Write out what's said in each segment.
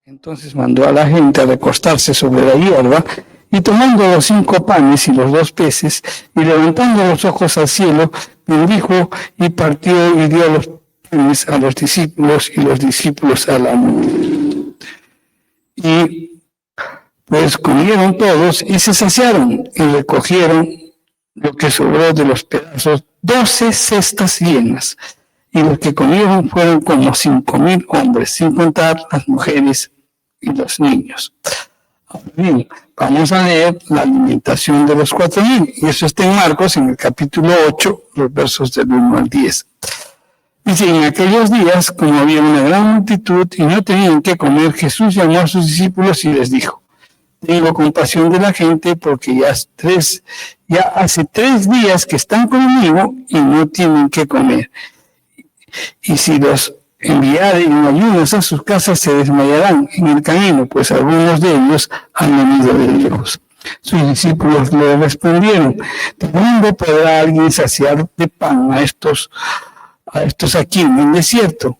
Entonces mandó a la gente a recostarse sobre la hierba, y tomando los 5 panes y los 2 peces, y levantando los ojos al cielo, bendijo y partió y dio los panes a los discípulos y los discípulos a la multitud. Y pues comieron todos y se saciaron y recogieron lo que sobró de los pedazos, 12 cestas llenas. Y los que comieron fueron como 5,000 hombres, sin contar las mujeres y los niños. Ahora bien, vamos a leer la alimentación de los 4,000, y eso está en Marcos, en el capítulo 8, los versos del 1 al 10. Dice: en aquellos días, como había una gran multitud y no tenían qué comer, Jesús llamó a sus discípulos y les dijo: tengo compasión de la gente, porque ya hace 3 días que están conmigo y no tienen qué comer. Y si los enviare en ayunas a sus casas, se desmayarán en el camino, pues algunos de ellos han venido de lejos. Sus discípulos le respondieron: ¿de dónde podrá alguien saciar de pan a estos aquí en el desierto?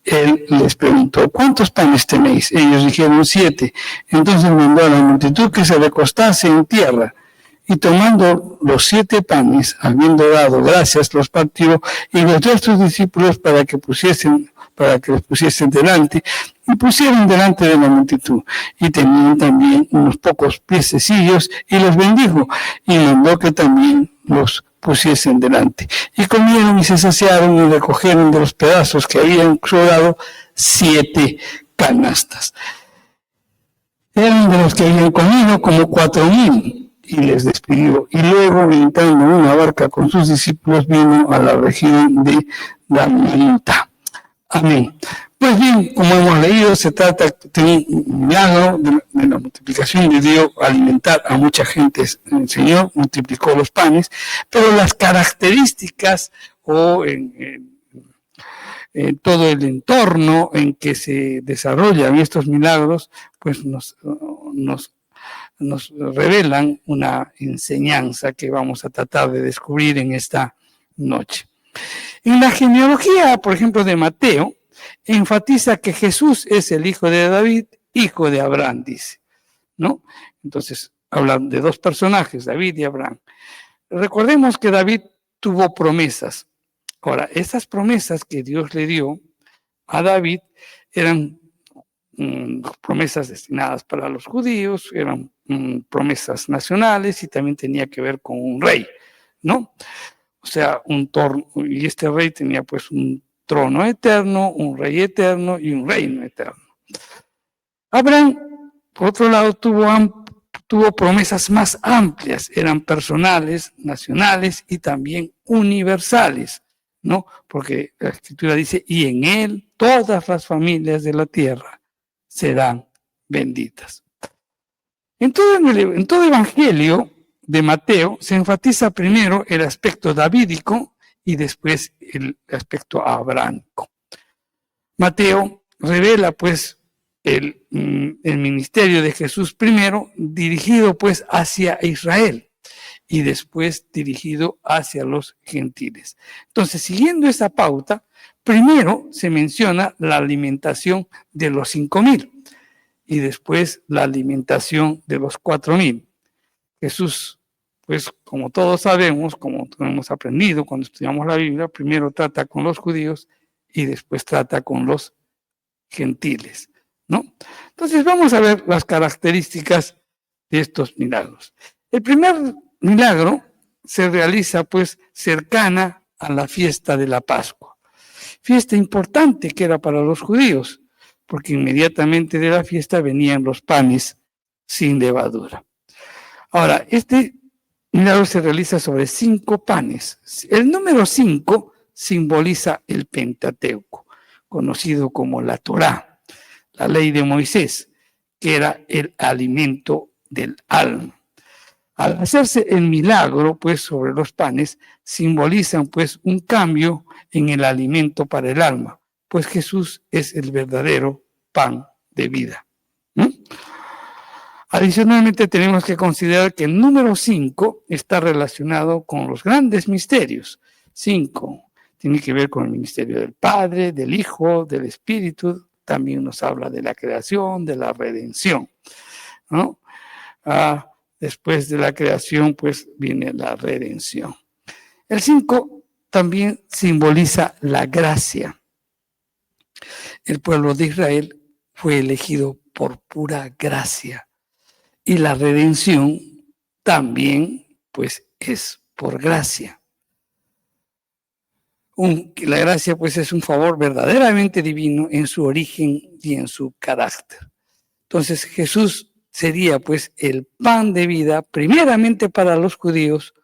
Él les preguntó: ¿cuántos panes tenéis? Ellos dijeron: 7. Entonces mandó a la multitud que se recostase en tierra. Y tomando los 7 panes, habiendo dado gracias, los partió y los dio a sus discípulos para que los pusiesen delante, y pusieron delante de la multitud. Y tenían también unos pocos piececillos, y los bendijo, y mandó que también los pusiesen delante. Y comieron y se saciaron, y recogieron de los pedazos que habían sobrado 7 canastas. Eran de los que habían comido como 4,000. Y les despidió. Y luego, entrando en una barca con sus discípulos, vino a la región de Dalmanuta. Amén. Pues bien, como hemos leído, se trata de un milagro de la multiplicación de Dios, alimentar a mucha gente. El Señor multiplicó los panes, pero las características o en todo el entorno en que se desarrollan estos milagros, pues nos revelan una enseñanza que vamos a tratar de descubrir en esta noche. En la genealogía, por ejemplo, de Mateo, enfatiza que Jesús es el hijo de David, hijo de Abraham, dice, ¿no? Entonces, hablan de 2 personajes, David y Abraham. Recordemos que David tuvo promesas. Ahora, esas promesas que Dios le dio a David eran promesas destinadas para los judíos, eran promesas nacionales, y también tenía que ver con un rey, ¿no? O sea, y este rey tenía pues un trono eterno, un rey eterno y un reino eterno. Abraham, por otro lado, tuvo promesas más amplias, eran personales, nacionales y también universales, ¿no? Porque la Escritura dice: y en él todas las familias de la tierra serán benditas. En todo evangelio de Mateo se enfatiza primero el aspecto davídico y después el aspecto abrahámico. Mateo revela pues el ministerio de Jesús primero dirigido pues hacia Israel y después dirigido hacia los gentiles. Entonces, siguiendo esa pauta, primero se menciona la alimentación de los 5,000 y después la alimentación de los 4,000. Jesús, pues como todos sabemos, como hemos aprendido cuando estudiamos la Biblia, primero trata con los judíos y después trata con los gentiles, ¿no? Entonces vamos a ver las características de estos milagros. El primer milagro se realiza pues cercana a la fiesta de la Pascua. Fiesta importante que era para los judíos, porque inmediatamente de la fiesta venían los panes sin levadura. Ahora, este milagro se realiza sobre 5 panes. El número 5 simboliza el Pentateuco, conocido como la Torá, la ley de Moisés, que era el alimento del alma. Al hacerse el milagro, pues, sobre los panes, simbolizan, pues, un cambio en el alimento para el alma, pues Jesús es el verdadero pan de vida. Adicionalmente, tenemos que considerar que el número 5 está relacionado con los grandes misterios. 5 tiene que ver con el ministerio del Padre, del Hijo, del Espíritu, también nos habla de la creación, de la redención, ¿no? Después de la creación, pues viene la redención. El 5 también simboliza la gracia. El pueblo de Israel fue elegido por pura gracia. Y la redención también, pues, es por gracia. La gracia, pues, es un favor verdaderamente divino en su origen y en su carácter. Entonces, Jesús sería, pues, el pan de vida, primeramente para los judíos,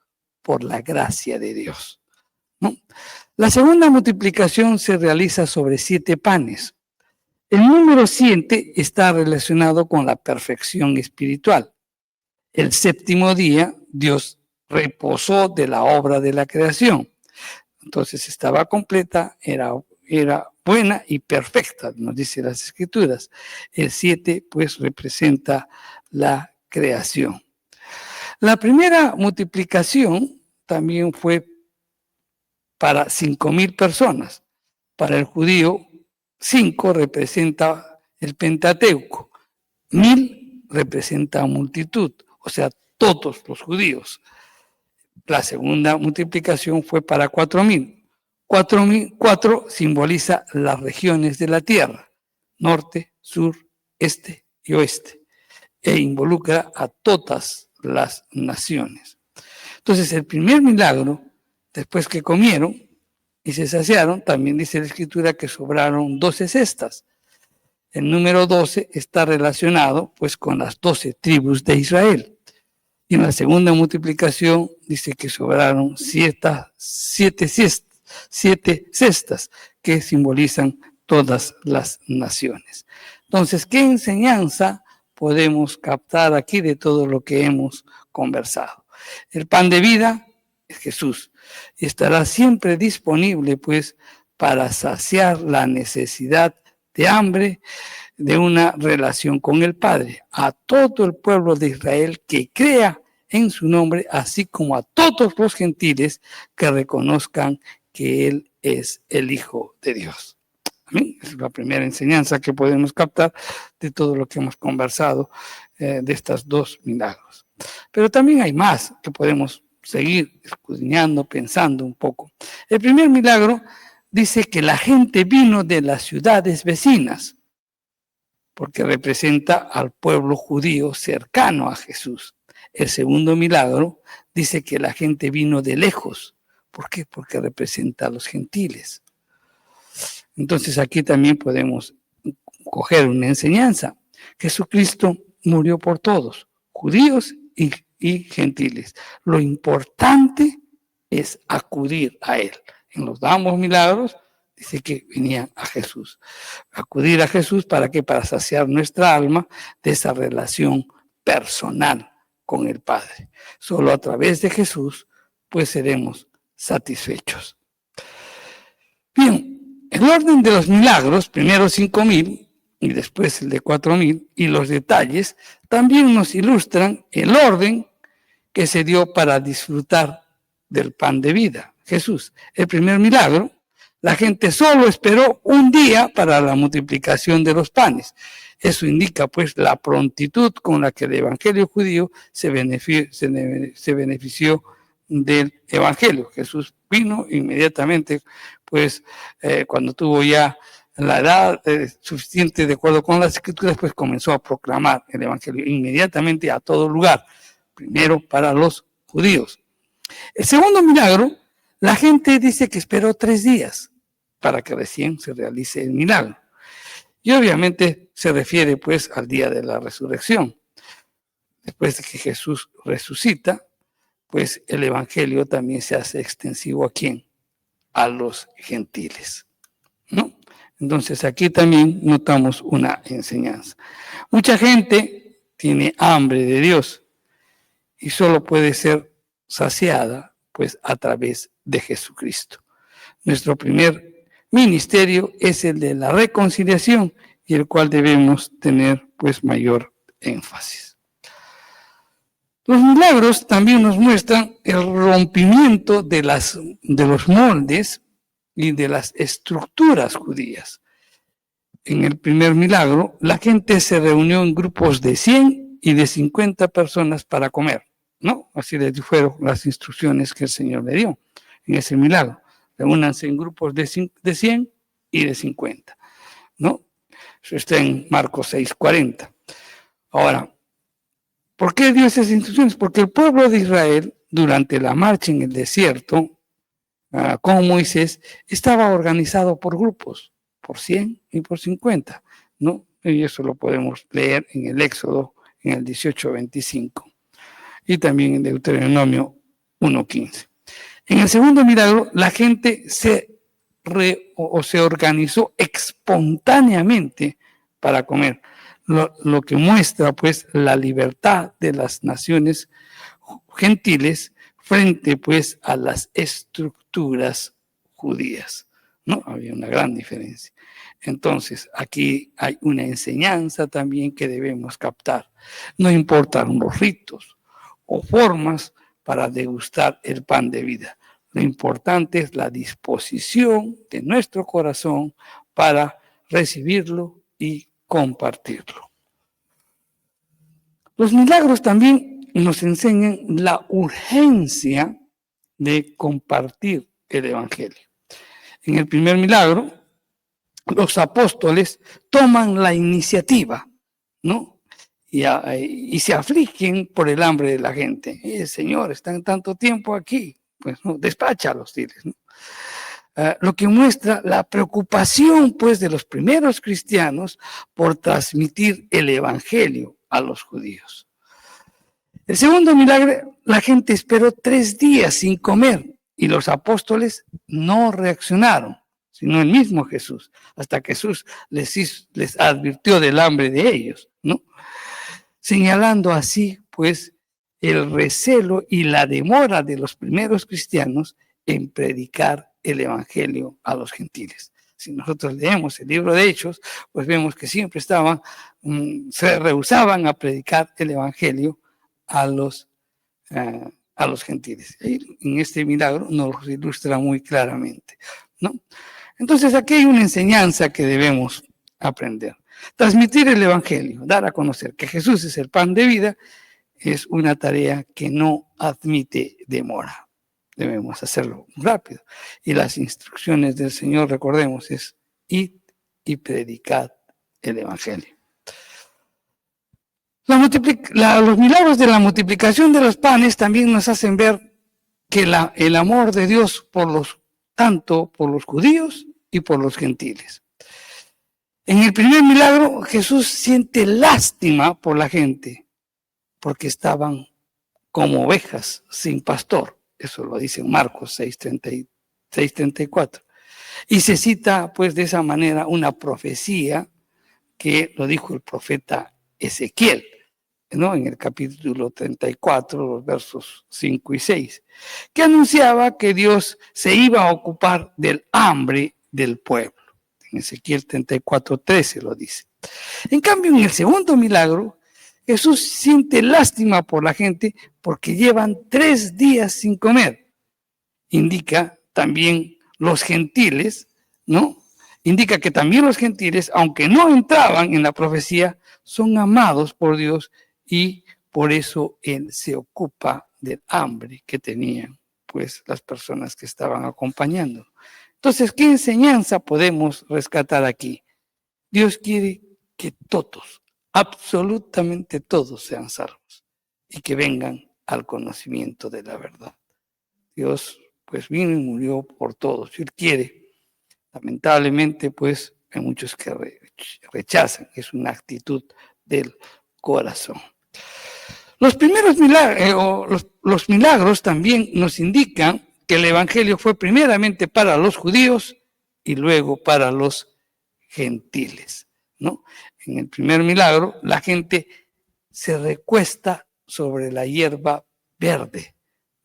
por la gracia de Dios, ¿no? La segunda multiplicación se realiza sobre 7 panes. El número 7 está relacionado con la perfección espiritual. El séptimo día, Dios reposó de la obra de la creación. Entonces estaba completa, era buena y perfecta, nos dice las Escrituras. El 7, pues, representa la creación. La primera multiplicación también fue para 5,000 personas. Para el judío, 5 representa el Pentateuco, 1,000 representa multitud, o sea, todos los judíos. La segunda multiplicación fue para 4,000. 4 simboliza las regiones de la tierra, norte, sur, este y oeste, e involucra a todas las naciones. Entonces, el primer milagro, después que comieron y se saciaron, también dice la Escritura que sobraron 12 cestas. El número 12 está relacionado, pues, con las 12 tribus de Israel. Y en la segunda multiplicación dice que sobraron 7 cestas que simbolizan todas las naciones. Entonces, ¿qué enseñanza podemos captar aquí de todo lo que hemos conversado? El pan de vida es Jesús y estará siempre disponible, pues, para saciar la necesidad de hambre de una relación con el Padre, a todo el pueblo de Israel que crea en su nombre, así como a todos los gentiles que reconozcan que Él es el Hijo de Dios. Amén. Es la primera enseñanza que podemos captar de todo lo que hemos conversado de estos 2 milagros. Pero también hay más que podemos seguir escudriñando, pensando un poco. El primer milagro dice que la gente vino de las ciudades vecinas, porque representa al pueblo judío cercano a Jesús. El segundo milagro dice que la gente vino de lejos. ¿Por qué? Porque representa a los gentiles. Entonces aquí también podemos coger una enseñanza. Jesucristo murió por todos, judíos y gentiles. Lo importante es acudir a Él. En los ambos milagros dice que venían a Jesús. Acudir a Jesús, ¿para qué? Para saciar nuestra alma de esa relación personal con el Padre. Solo a través de Jesús, pues, seremos satisfechos. Bien, el orden de los milagros, primero 5,000 y después el de 4,000, y los detalles también nos ilustran el orden que se dio para disfrutar del pan de vida, Jesús. El primer milagro, la gente solo esperó un día para la multiplicación de los panes. Eso indica, pues, la prontitud con la que el evangelio judío se benefició del evangelio. Jesús vino inmediatamente, pues, cuando tuvo ya la edad suficiente de acuerdo con las Escrituras, pues comenzó a proclamar el evangelio inmediatamente a todo lugar, primero para los judíos. El segundo milagro, la gente dice que esperó 3 días para que recién se realice el milagro. Y obviamente se refiere, pues, al día de la resurrección. Después de que Jesús resucita, pues el evangelio también se hace extensivo ¿a quién? A los gentiles, ¿no? Entonces aquí también notamos una enseñanza. Mucha gente tiene hambre de Dios y solo puede ser saciada, pues, a través de Jesucristo. Nuestro primer ministerio es el de la reconciliación y el cual debemos tener, pues, mayor énfasis. Los milagros también nos muestran el rompimiento de los moldes y de las estructuras judías. en el primer milagro, la gente se reunió en grupos de 100 y de 50 personas para comer, ¿no? Así les fueron las instrucciones que el Señor le dio en ese milagro. Reúnanse en grupos de 100 y de 50, ¿no? Eso está en Marcos 6:40. Ahora, ¿por qué dio esas instrucciones? Porque el pueblo de Israel, durante la marcha en el desierto, con Moisés, estaba organizado por grupos, por 100 y por 50, ¿no? Y eso lo podemos leer en el Éxodo, en el 18:25, y también en Deuteronomio 1:15. En el segundo milagro, la gente se organizó espontáneamente para comer, lo que muestra pues la libertad de las naciones gentiles frente pues a las estructuras judías, ¿no? Había una gran diferencia. Entonces, aquí hay una enseñanza también que debemos captar. No importan los ritos o formas para degustar el pan de vida. Lo importante es la disposición de nuestro corazón para recibirlo y compartirlo. Los milagros también nos enseñan la urgencia de compartir el Evangelio. En el primer milagro, los apóstoles toman la iniciativa, ¿no? Y se afligen por el hambre de la gente. Señor, están tanto tiempo aquí, pues no, despáchalos, diles, ¿no? Lo que muestra la preocupación, pues, de los primeros cristianos por transmitir el Evangelio a los judíos. El segundo milagro, la gente esperó 3 días sin comer y los apóstoles no reaccionaron, sino el mismo Jesús, hasta que Jesús les advirtió del hambre de ellos, ¿no? Señalando así, pues, el recelo y la demora de los primeros cristianos en predicar el Evangelio a los gentiles. Si nosotros leemos el libro de Hechos, pues vemos que siempre se rehusaban a predicar el Evangelio a los gentiles. Y en este milagro nos lo ilustra muy claramente, ¿no? Entonces aquí hay una enseñanza que debemos aprender. Transmitir el Evangelio, dar a conocer que Jesús es el pan de vida, es una tarea que no admite demora. Debemos hacerlo rápido. Y las instrucciones del Señor, recordemos, es id y predicad el Evangelio. Los milagros de la multiplicación de los panes también nos hacen ver que el amor de Dios tanto por los judíos y por los gentiles. En el primer milagro, Jesús siente lástima por la gente, porque estaban como ovejas sin pastor. Eso lo dice en Marcos 6:34. Y se cita, pues, de esa manera una profecía que lo dijo el profeta Ezequiel, ¿no? En el capítulo 34, los versos 5 y 6, que anunciaba que Dios se iba a ocupar del hambre del pueblo. En Ezequiel 34:13 lo dice. En cambio, en el segundo milagro, Jesús siente lástima por la gente porque llevan 3 días sin comer. Indica también los gentiles, ¿no? Indica que también los gentiles, aunque no entraban en la profecía, son amados por Dios y por eso Él se ocupa del hambre que tenían, pues, las personas que estaban acompañando. Entonces, ¿qué enseñanza podemos rescatar aquí? Dios quiere que todos, absolutamente todos, sean salvos y que vengan al conocimiento de la verdad. Dios, pues, vino y murió por todos. Él quiere. Lamentablemente, pues, hay muchos que rechazan. Es una actitud del corazón. Los primeros milagros, los milagros también nos indican que el Evangelio fue primeramente para los judíos y luego para los gentiles, ¿no? En el primer milagro, la gente se recuesta sobre la hierba verde,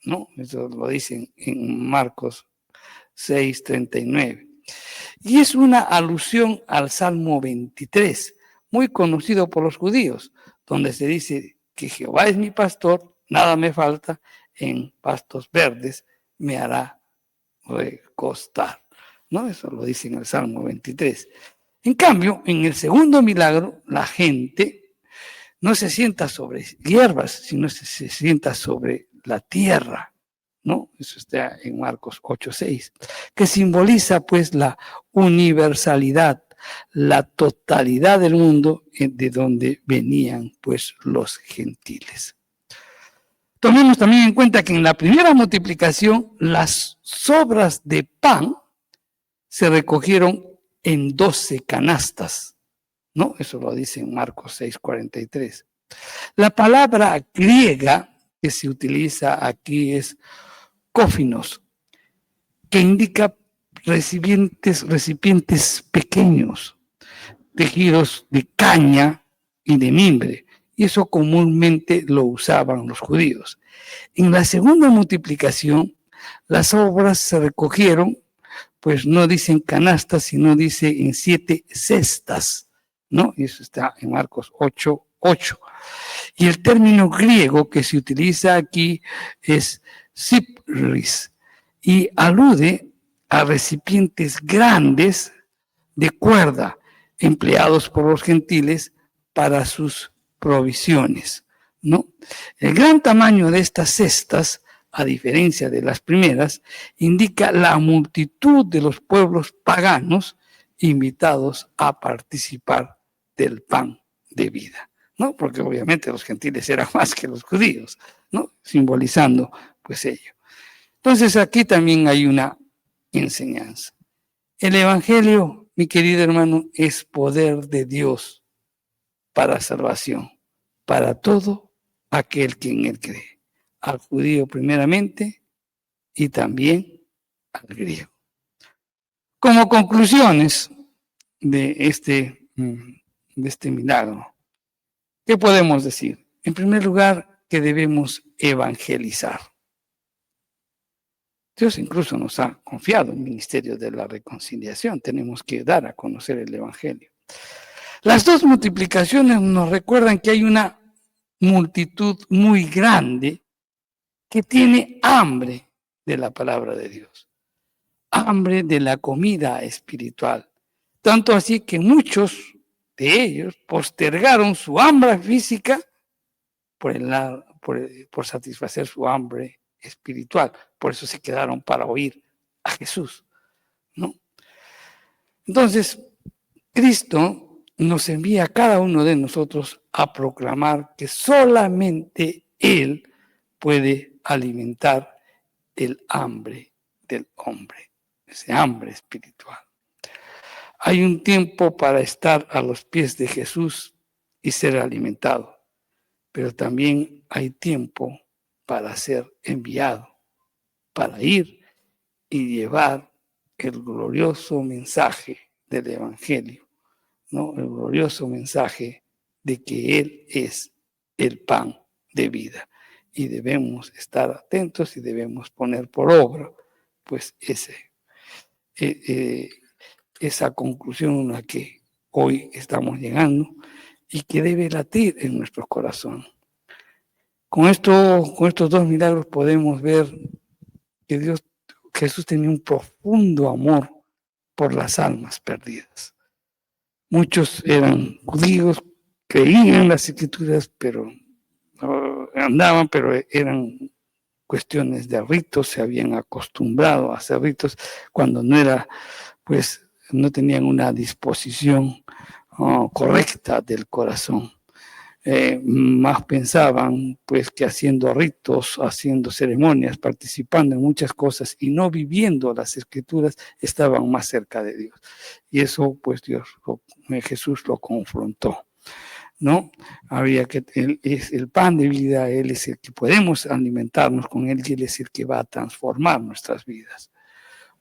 ¿no? Eso lo dicen en Marcos 6:39. Y es una alusión al Salmo 23, muy conocido por los judíos, donde se dice que Jehová es mi pastor, nada me falta, en pastos verdes me hará recostar, ¿no? Eso lo dice en el Salmo 23. En cambio, en el segundo milagro, la gente no se sienta sobre hierbas, sino se sienta sobre la tierra, ¿no? Eso está en Marcos 8:6, que simboliza pues la universalidad, la totalidad del mundo de donde venían pues los gentiles. Tomemos también en cuenta que en la primera multiplicación las sobras de pan se recogieron en 12 canastas, ¿no? Eso lo dice en Marcos 6:43. La palabra griega que se utiliza aquí es cófinos, que indica recipientes pequeños, tejidos de caña y de mimbre, y eso comúnmente lo usaban los judíos. En la segunda multiplicación, las obras se recogieron, pues no dicen canastas, sino dice en 7 cestas, ¿no? Y eso está en Marcos 8:8. Y el término griego que se utiliza aquí es sipris, y alude a recipientes grandes de cuerda empleados por los gentiles para sus provisiones, ¿no? El gran tamaño de estas cestas, a diferencia de las primeras, indica la multitud de los pueblos paganos invitados a participar del pan de vida, ¿no? Porque obviamente los gentiles eran más que los judíos, ¿no? Simbolizando pues ello. Entonces aquí también hay una enseñanza. El Evangelio, mi querido hermano, es poder de Dios para salvación, para todo aquel que en él cree, al judío primeramente y también al griego. Como conclusiones de este milagro, ¿qué podemos decir? En primer lugar, que debemos evangelizar. Dios incluso nos ha confiado el ministerio de la reconciliación. Tenemos que dar a conocer el Evangelio. Las dos multiplicaciones nos recuerdan que hay una multitud muy grande que tiene hambre de la palabra de Dios, hambre de la comida espiritual. Tanto así que muchos de ellos postergaron su hambre física por satisfacer su hambre espiritual. Por eso se quedaron para oír a Jesús, ¿no? Entonces, Cristo nos envía a cada uno de nosotros a proclamar que solamente Él puede alimentar el hambre del hombre, ese hambre espiritual. Hay un tiempo para estar a los pies de Jesús y ser alimentado, pero también hay tiempo para ser enviado, para ir y llevar el glorioso mensaje del Evangelio, ¿no? El glorioso mensaje de que Él es el pan de vida. Y debemos estar atentos y debemos poner por obra, pues, esa conclusión a la que hoy estamos llegando y que debe latir en nuestro corazón. Con estos dos milagros podemos ver que Jesús tenía un profundo amor por las almas perdidas. Muchos eran judíos, creían en las escrituras, pero andaban, pero eran cuestiones de ritos, se habían acostumbrado a hacer ritos cuando no tenían una disposición correcta del corazón. Más pensaban pues que haciendo ritos, haciendo ceremonias, participando en muchas cosas y no viviendo las escrituras, estaban más cerca de Dios. Y eso pues Jesús lo confrontó, ¿no? Él es el pan de vida, Él es el que podemos alimentarnos con Él y Él es el que va a transformar nuestras vidas.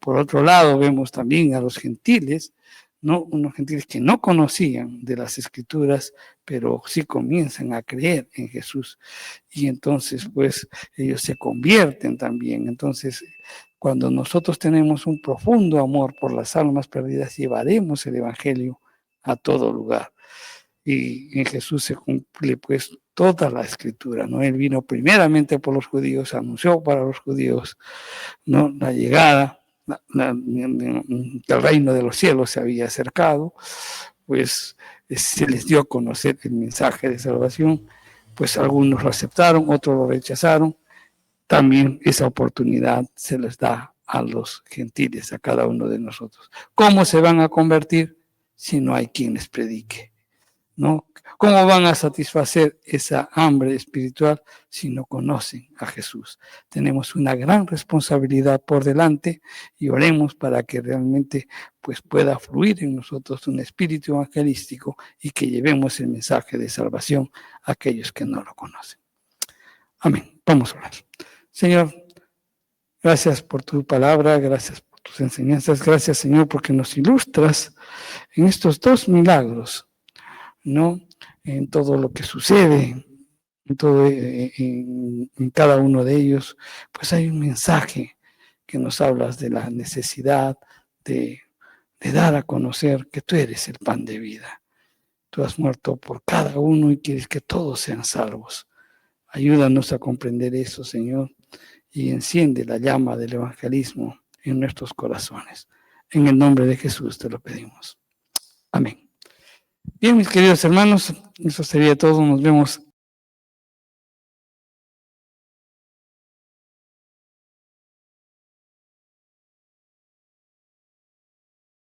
Por otro lado, vemos también a los gentiles, ¿no? Unos gentiles que no conocían de las escrituras, pero sí comienzan a creer en Jesús. Y entonces, pues, ellos se convierten también. Entonces, cuando nosotros tenemos un profundo amor por las almas perdidas, llevaremos el Evangelio a todo lugar. Y en Jesús se cumple, pues, toda la escritura, ¿no? Él vino primeramente por los judíos, anunció para los judíos, ¿no? La llegada el reino de los cielos se había acercado, pues se les dio a conocer el mensaje de salvación, pues algunos lo aceptaron, otros lo rechazaron. También esa oportunidad se les da a los gentiles, a cada uno de nosotros. ¿Cómo se van a convertir si no hay quien les predique? ¿No? ¿Cómo van a satisfacer esa hambre espiritual si no conocen a Jesús? Tenemos una gran responsabilidad por delante y oremos para que realmente pues, pueda fluir en nosotros un espíritu evangelístico y que llevemos el mensaje de salvación a aquellos que no lo conocen. Amén. Vamos a orar. Señor, gracias por tu palabra, gracias por tus enseñanzas, gracias Señor porque nos ilustras en estos dos milagros, ¿no? En todo lo que sucede, en cada uno de ellos, pues hay un mensaje que nos hablas de la necesidad de dar a conocer que tú eres el pan de vida. Tú has muerto por cada uno y quieres que todos sean salvos. Ayúdanos a comprender eso, Señor, y enciende la llama del evangelismo en nuestros corazones. En el nombre de Jesús te lo pedimos. Amén. Bien, mis queridos hermanos, eso sería todo. Nos vemos